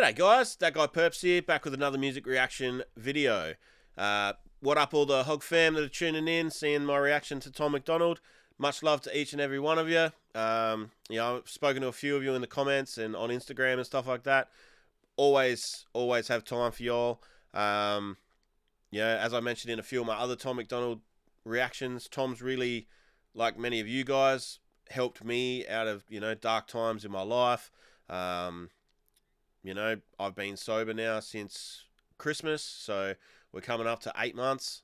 G'day guys, that guy Purps here, back with another music reaction video. What up all the Hog fam that are tuning in, seeing my reaction to Tom MacDonald. Much love to each and every one of you. I've spoken to a few of you in the comments and on Instagram and stuff like that. Always have time for y'all. As I mentioned in a few of my other Tom MacDonald reactions, Tom's really, like many of you guys, helped me out of, dark times in my life. I've been sober now since Christmas, so we're coming up to 8 months,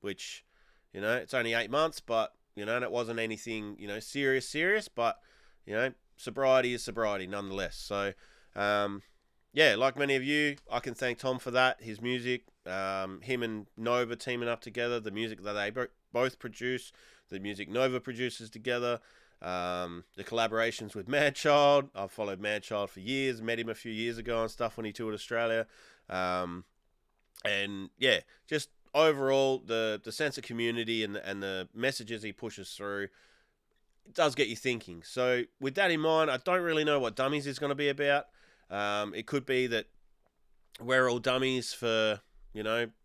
which, it's only 8 months, but, it wasn't anything, serious, but, sobriety is sobriety nonetheless. So, like many of you, I can thank Tom for that, his music, him and Nova teaming up together, the music that they both produce, the music Nova produces together, the collaborations with MacDonald. I've followed MacDonald for years, met him a few years ago and stuff when he toured Australia. Just overall, the sense of community and the messages he pushes through, it does get you thinking. So with that in mind, I don't really know what Dummies is going to be about. It could be that we're all dummies for,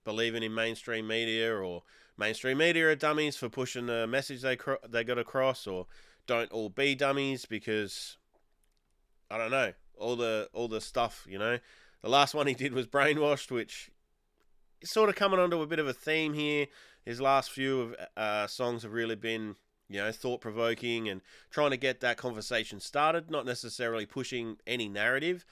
believing in mainstream media, or mainstream media are dummies for pushing the message they got across, or don't all be dummies because, I don't know, all the stuff, The last one he did was Brainwashed, which is sort of coming onto a bit of a theme here. His last few of songs have really been, thought-provoking and trying to get that conversation started, not necessarily pushing any narrative.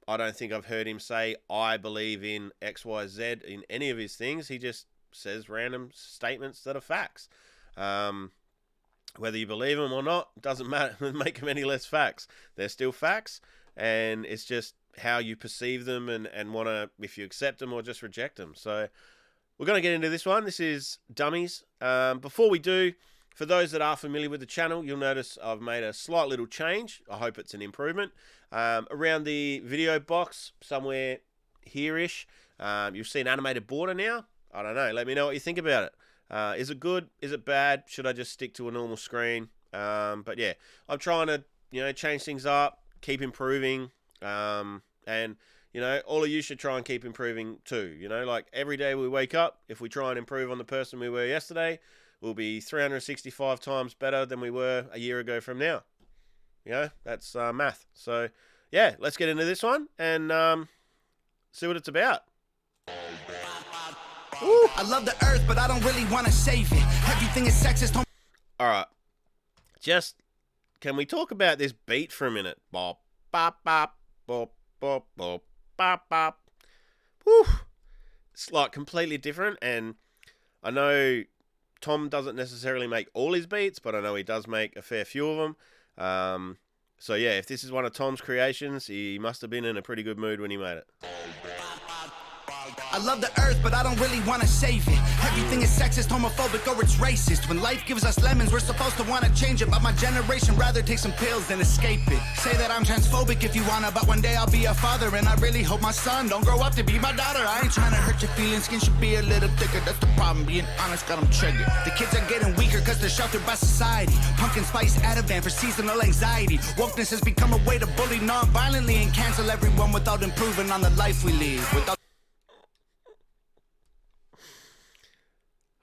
I don't think I've heard him say, I believe in X, Y, Z in any of his things. He just says random statements that are facts. Whether you believe them or not, doesn't matter. Make them any less facts. They're still facts, and it's just how you perceive them and want to, if you accept them or just reject them. So we're going to get into this one. This is Dummies. Before we do, for those that are familiar with the channel, you'll notice I've made a slight little change. I hope it's an improvement. Around the video box, somewhere here-ish, you'll see an animated border now. I don't know. Let me know what you think about it. Is it good? Is it bad? Should I just stick to a normal screen? But yeah, I'm trying to, change things up, keep improving. And, all of you should try and keep improving too. Like every day we wake up, if we try and improve on the person we were yesterday, we'll be 365 times better than we were a year ago from now. That's math. So yeah, let's get into this one and see what it's about. Ooh. I love the earth, but I don't really want to save it. Everything is sexist. All right. Just, can we talk about this beat for a minute? Bop, bop, bop, bop, bop, bop, bop, bop. Whew. It's like completely different, and I know Tom doesn't necessarily make all his beats, but I know he does make a fair few of them. So yeah, if this is one of Tom's creations, he must have been in a pretty good mood when he made it. I love the earth, but I don't really want to save it. Everything is sexist, homophobic, or it's racist. When life gives us lemons, we're supposed to want to change it, but my generation rather take some pills than escape it. Say that I'm transphobic if you wanna, but one day I'll be a father, and I really hope my son don't grow up to be my daughter. I ain't trying to hurt your feelings, skin should be a little thicker. That's the problem, being honest got them triggered. The kids are getting weaker cause they're sheltered by society. Pumpkin spice Ativan for seasonal anxiety. Wokeness has become a way to bully non-violently and cancel everyone without improving on the life we live. Without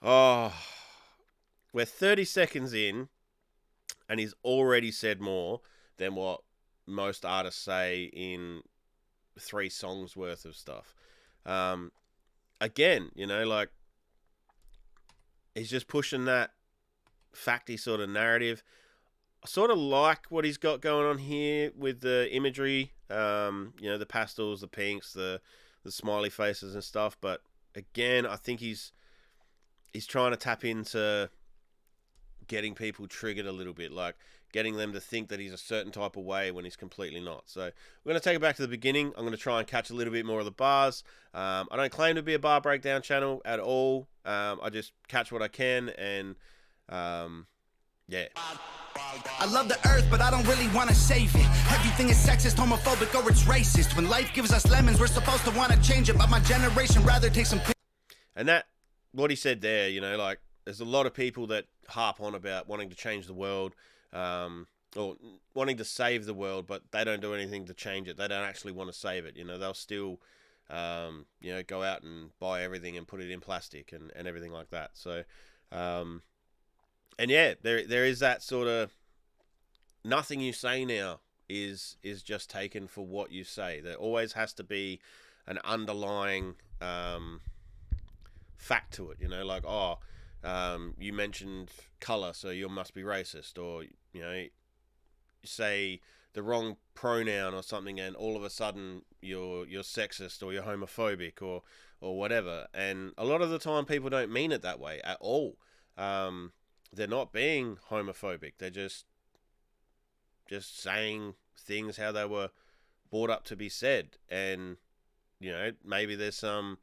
Oh, we're 30 seconds in, and he's already said more than what most artists say in 3 songs worth of stuff. Again, like, he's just pushing that facty sort of narrative. I sort of like what he's got going on here with the imagery, the pastels, the pinks, the smiley faces and stuff. But again, I think he's trying to tap into getting people triggered a little bit, like getting them to think that he's a certain type of way when he's completely not. So we're going to take it back to the beginning. I'm going to try and catch a little bit more of the bars. I don't claim to be a bar breakdown channel at all. I just catch what I can, and yeah. I love the earth, but I don't really want to save it. Everything is sexist, homophobic, or it's racist. When life gives us lemons, we're supposed to want to change it, but my generation rather take some... And that, what he said there, like, there's a lot of people that harp on about wanting to change the world, or wanting to save the world, but they don't do anything to change it. They don't actually want to save it. They'll still, go out and buy everything and put it in plastic and everything like that. So, and yeah, there is that sort of nothing you say now is just taken for what you say. There always has to be an underlying fact to it. Like, you mentioned color, so you must be racist, or say the wrong pronoun or something, and all of a sudden you're sexist or you're homophobic or whatever. And a lot of the time, people don't mean it that way at all. They're not being homophobic. They're just saying things how they were brought up to be said. And maybe there's some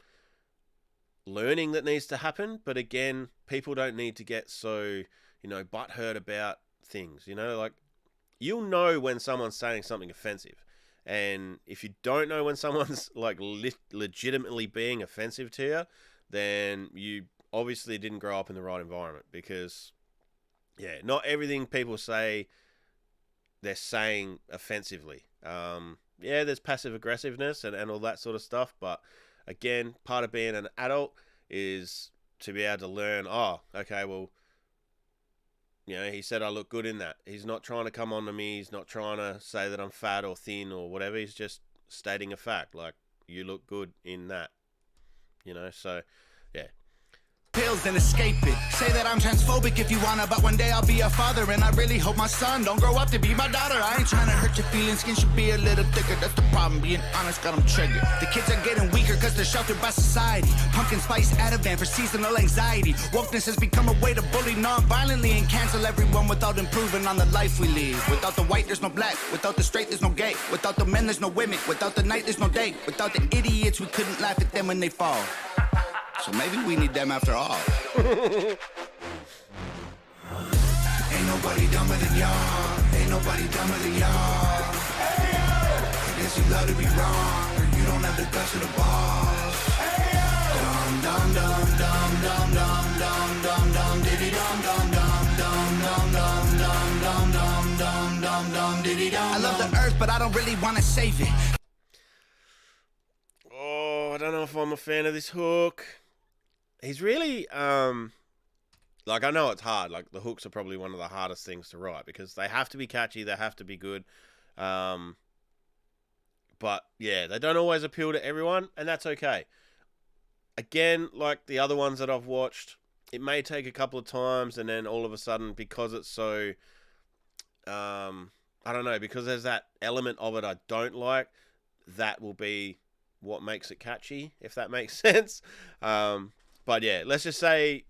learning that needs to happen, but again, people don't need to get so butthurt about things. Like, you'll know when someone's saying something offensive, and if you don't know when someone's like legitimately being offensive to you, then you obviously didn't grow up in the right environment. Because not everything people say they're saying offensively. There's passive aggressiveness and all that sort of stuff, but again, part of being an adult is to be able to learn, okay, well, he said I look good in that. He's not trying to come on to me. He's not trying to say that I'm fat or thin or whatever. He's just stating a fact. Like, you look good in that. So, yeah. Pills and escape it. Say that I'm transphobic if you wanna, but one day I'll be a father, and I really hope my son don't grow up to be my daughter. I ain't trying to hurt your feelings, skin should be a little thicker. That's the problem, being honest got them triggered. The kids are getting weaker cause they're sheltered by society. Pumpkin spice Ativan for seasonal anxiety. Wokeness has become a way to bully non-violently and cancel everyone without improving on the life we lead. Without the white there's no black, without the straight there's no gay, without the men there's no women, without the night there's no day, without the idiots we couldn't laugh at them when they fall. So maybe we need them after all. Ain't nobody dumber than y'all. Ain't nobody dumber than y'all. I guess you love to be wrong, or you don't have the guts of the balls. Dum dum dum dum dum dum dum dum dum diddy dum dum dum dum dum dum dum dum dum dum dum diddy dum. I love the earth, but I don't really want to save it. I don't know if I'm a fan of this hook. He's really, I know it's hard. Like, the hooks are probably one of the hardest things to write because they have to be catchy, they have to be good. But, yeah, they don't always appeal to everyone, and that's okay. Again, like the other ones that I've watched, it may take a couple of times, and then all of a sudden, because it's so, I don't know, because there's that element of it I don't like, that will be what makes it catchy, if that makes sense. But yeah, let's just say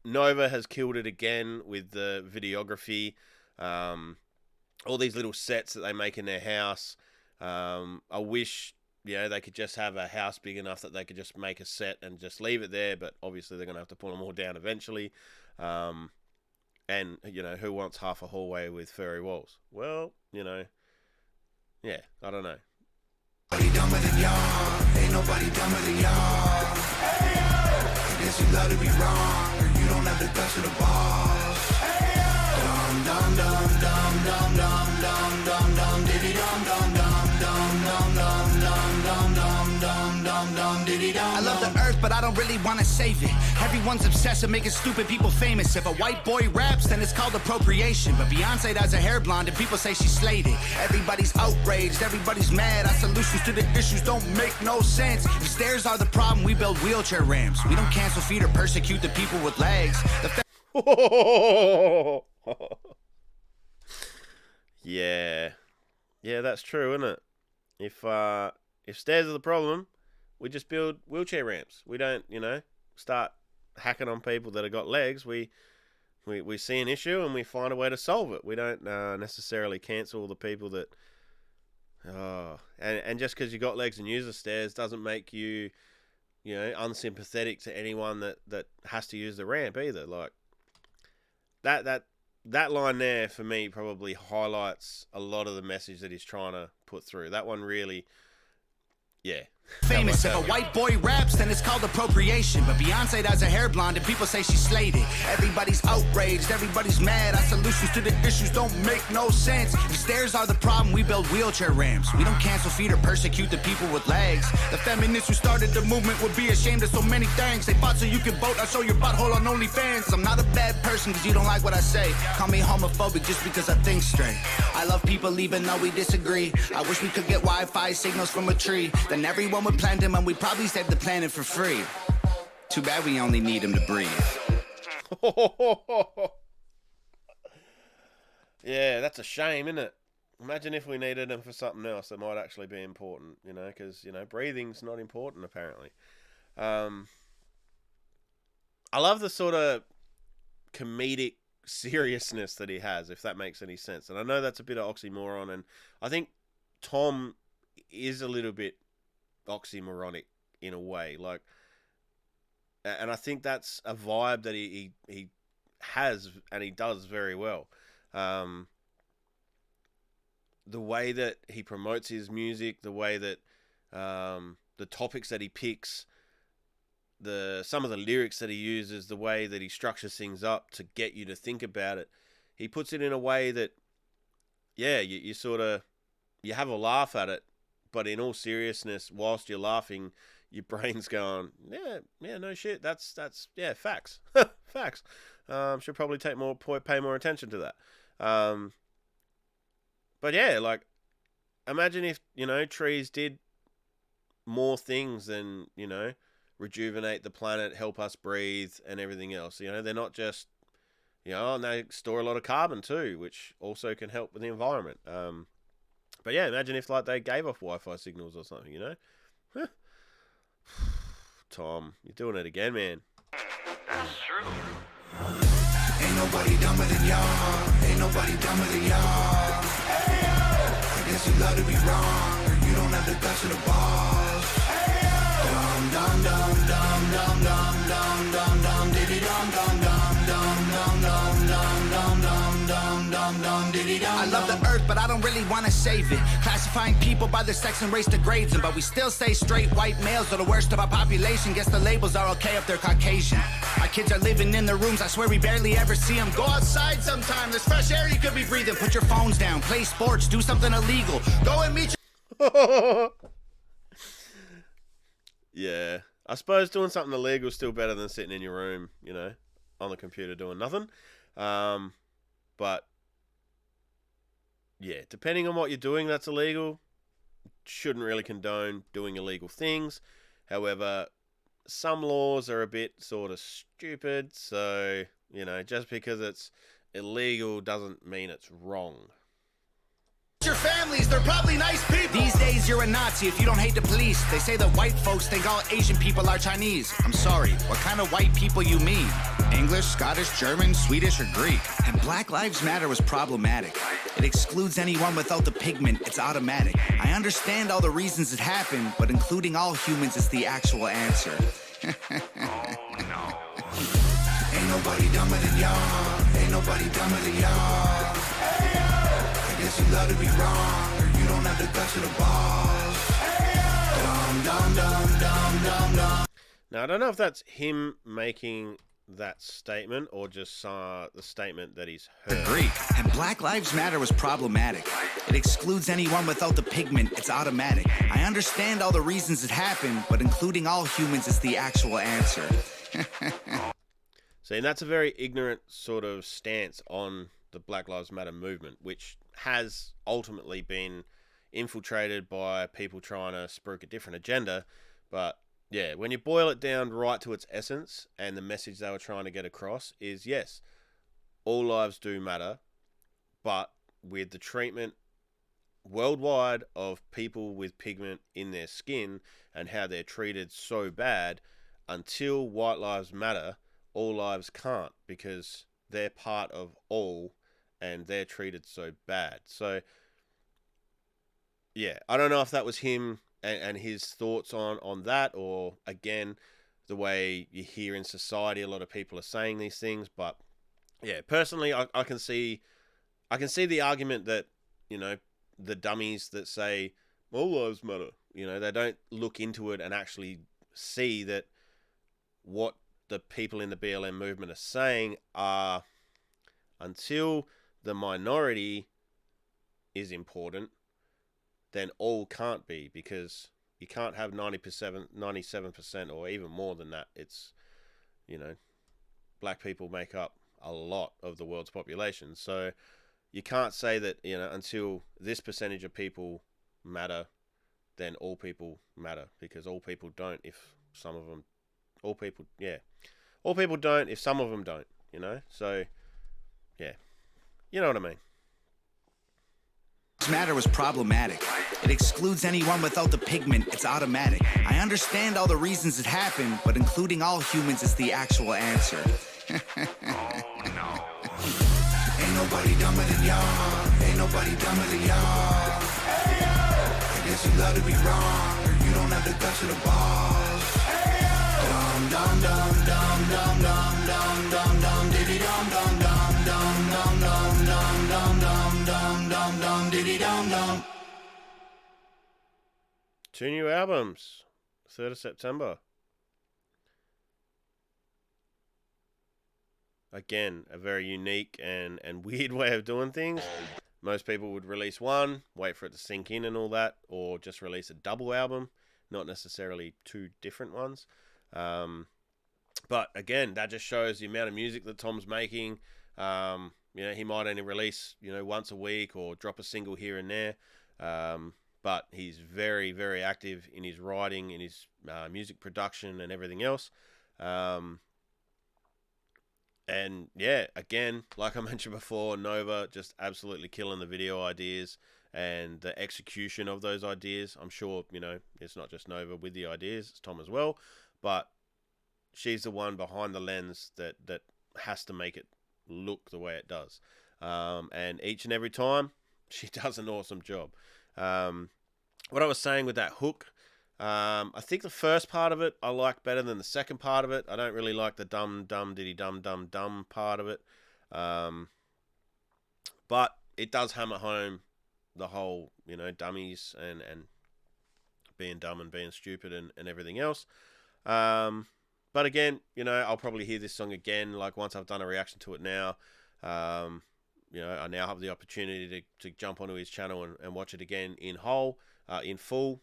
Nova has killed it again with the videography, all these little sets that they make in their house. I wish, they could just have a house big enough that they could just make a set and just leave it there, but obviously they're going to have to pull them all down eventually. And, who wants half a hallway with furry walls? Well, yeah, I don't know. Nobody dumber than y'all. Ain't nobody dumber than y'all. I guess you love to be wrong, or you don't have the guts of the balls. Dum dum dum dum dum dum dum dum dum diddy dum dum dum dum dum dum dum dum dum dum dum dum diddy dum. I love the earth, but I don't really want to save it. Everyone's obsessed with making stupid people famous. If a white boy raps, then it's called appropriation. But Beyonce dyes her hair blonde and people say she slayed it. Everybody's outraged, everybody's mad. Our solutions to the issues don't make no sense. If stairs are the problem, we build wheelchair ramps. We don't cancel feet or persecute the people with legs. Yeah, that's true, isn't it? If stairs are the problem, we just build wheelchair ramps. We don't, start hacking on people that have got legs. We see an issue and we find a way to solve it. We don't necessarily cancel the people that. And just because you got legs and use the stairs doesn't make you, unsympathetic to anyone that has to use the ramp either. Like that line there for me probably highlights a lot of the message that he's trying to put through. That one really, yeah, Famous. If a white boy raps, then it's called appropriation. But Beyonce does her hair blonde and people say she slayed it. Everybody's outraged, everybody's mad. Our solutions to the issues don't make no sense. If stairs are the problem, we build wheelchair ramps. We don't cancel feet or persecute the people with legs. The feminists who started the movement would be ashamed of so many things. They fought so you could vote, I'll show your butthole on OnlyFans. I'm not a bad person because you don't like what I say. Call me homophobic just because I think straight. I love people even though we disagree. I wish we could get Wi-Fi signals from a tree. Then everyone would plant them and we'd probably save the planet for free. Too bad we only need them to breathe. Yeah, that's a shame, isn't it? Imagine if we needed them for something else that might actually be important, you know, because, you know, breathing's not important, apparently. I love the sort of comedic seriousness that he has, if that makes any sense. And I know that's a bit of oxymoron, and I think Tom is a little bit oxymoronic in a way, like, and I think that's a vibe that he has and he does very well. The way that he promotes his music, the way that the topics that he picks, some of the lyrics that he uses, the way that he structures things up to get you to think about it, he puts it in a way that, yeah, you sort of, you have a laugh at it, but in all seriousness, whilst you're laughing, your brain's going, yeah, no shit, that's yeah, facts, facts. Should probably pay more attention to that. But yeah, like, imagine if, you know, trees did more things than, you know, rejuvenate the planet, help us breathe, and everything else. You know, they're not just, you know, and they store a lot of carbon too, which also can help with the environment. But yeah, imagine if, like, they gave off Wi-Fi signals or something, you know? Tom, you're doing it again, man. That's true. Ain't nobody dumber than y'all. Ain't nobody dumber than y'all. Hey, yo! I guess you love to be wrong. You don't have the guts of the balls. Hey, yo! Dum dum dum dum dum dum dum dum dum diddy dum dum dum dum dum dum dum dum dum dum dum dum diddy dum. I love the earth, but I don't really want to save it. Classifying people by their sex and race degrades them, but we still say straight white males are the worst of our population. Guess the labels are okay if they're Caucasian. Our kids are living in their rooms, I swear we barely ever see them. Go outside sometime, there's fresh air you could be breathing. Put your phones down, play sports, do something illegal. Go and meet your... Yeah, I suppose doing something illegal is still better than sitting in your room, you know, on the computer doing nothing. But yeah, depending on what you're doing that's illegal, shouldn't really condone doing illegal things. However, some laws are a bit sort of stupid, so, you know, just because it's illegal doesn't mean it's wrong. Your families, they're probably nice people. These days you're a Nazi if you don't hate the police. They say that white folks think all Asian people are Chinese. I'm sorry, what kind of white people you mean? English, Scottish, German, Swedish, or Greek? And Black Lives Matter was problematic. It excludes anyone without the pigment, it's automatic. I understand all the reasons it happened, but including all humans is the actual answer. Ain't nobody dumber than y'all. Ain't nobody dumber than y'all. Hey, yo! I guess you love to be wrong, or you don't have the guts of the balls. Hey, yo! Dum dum dum dum dum. Now, I don't know if that's him making that statement or just the statement that he's heard. Agreed. And Black Lives Matter was problematic. It excludes anyone without the pigment, it's automatic. I understand all the reasons it happened, but including all humans is the actual answer. See, and that's a very ignorant sort of stance on the Black Lives Matter movement, which has ultimately been infiltrated by people trying to spruik a different agenda. But yeah, when you boil it down right to its essence, and the message they were trying to get across is, yes, all lives do matter, but with the treatment worldwide of people with pigment in their skin and how they're treated so bad, until white lives matter, all lives can't, because they're part of all and they're treated so bad. So yeah, I don't know if that was him and his thoughts on that, or again, the way you hear in society, a lot of people are saying these things. But yeah, personally, I can see the argument that, you know, the dummies that say all lives matter, they don't look into it and actually see that what the people in the BLM movement are saying are, until the minority is important, then all can't be, because you can't have 97%, or even more than that. It's, black people make up a lot of the world's population. So you can't say that, until this percentage of people matter, then all people matter, because all people don't if some of them, all people don't if some of them don't, So, yeah. You know what I mean? Matter was problematic. It excludes anyone without the pigment. It's automatic. I understand all the reasons it happened, but including all humans is the actual answer. Ain't nobody dumber than y'all. Ain't nobody dumber than y'all. I guess you love to be wrong, or you don't have the guts of the balls. Dum dum dum dum dum dum dum dum dum diddy dum dum dum dum dum dum dum dum dum dum dum dum diddy dum dum. 2 new albums, 3rd of September. Again, a very unique and weird way of doing things. Most people would release one, wait for it to sink in and all that, or just release a double album, not necessarily 2 different ones. But again, that just shows the amount of music that Tom's making. He might only release, once a week or drop a single here and there. But he's very, very active in his writing, in his music production and everything else. And yeah, again, like I mentioned before, Nova just absolutely killing the video ideas and the execution of those ideas. I'm sure, it's not just Nova with the ideas, it's Tom as well. But she's the one behind the lens that has to make it look the way it does. And each and every time, she does an awesome job. What I was saying with that hook, I think the first part of it I like better than the second part of it. I don't really like the dum dum diddy dum dum dum part of it. But it does hammer home the whole, dummies and being dumb and being stupid and everything else. But again, I'll probably hear this song again, like once I've done a reaction to it now. I now have the opportunity to jump onto his channel and watch it again in full,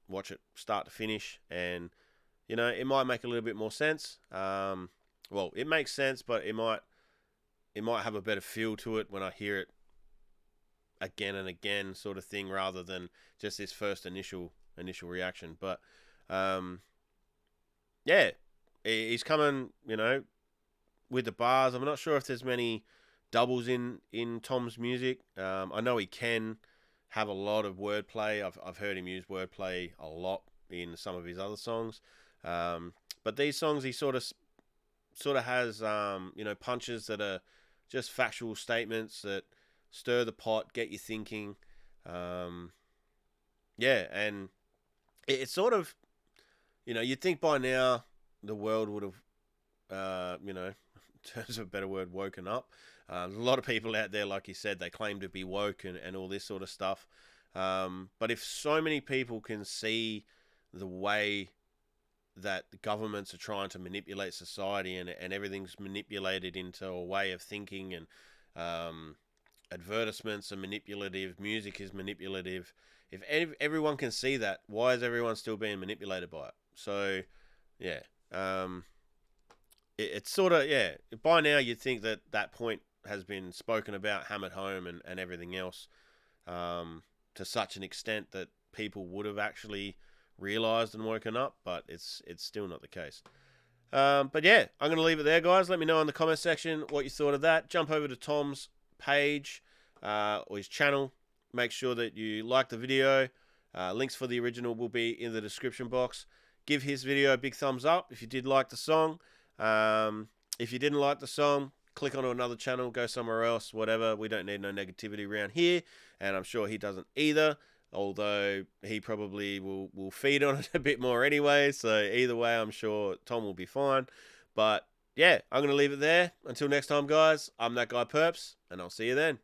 watch it start to finish, and, it might make a little bit more sense. Well, it makes sense, but it might have a better feel to it when I hear it again and again, sort of thing, rather than just this first initial reaction. But, yeah, he's coming, with the bars. I'm not sure if there's many doubles in Tom's music. I know he can have a lot of wordplay. I've heard him use wordplay a lot in some of his other songs. But these songs, he sort of has, punches that are just factual statements that stir the pot, get you thinking. Yeah, and it's sort of, you'd think by now the world would have, in terms of a better word, woken up. There's a lot of people out there, like you said, they claim to be woke and all this sort of stuff. But if so many people can see the way that the governments are trying to manipulate society and everything's manipulated into a way of thinking, and advertisements are manipulative, music is manipulative. If everyone can see that, why is everyone still being manipulated by it? So, yeah. It's sort of, yeah, by now you'd think that point has been spoken about, hammered home and everything else, to such an extent that people would have actually realized and woken up, but it's still not the case. But yeah, I'm going to leave it there, guys. Let me know in the comment section what you thought of that. Jump over to Tom's page, or his channel. Make sure that you like the video. Links for the original will be in the description box. Give his video a big thumbs up if you did like the song. If you didn't like the song, click onto another channel, go somewhere else, whatever. We don't need no negativity around here, and I'm sure he doesn't either, although he probably will feed on it a bit more anyway. So either way, I'm sure Tom will be fine. But yeah, I'm going to leave it there. Until next time, guys, I'm that guy Purps, and I'll see you then.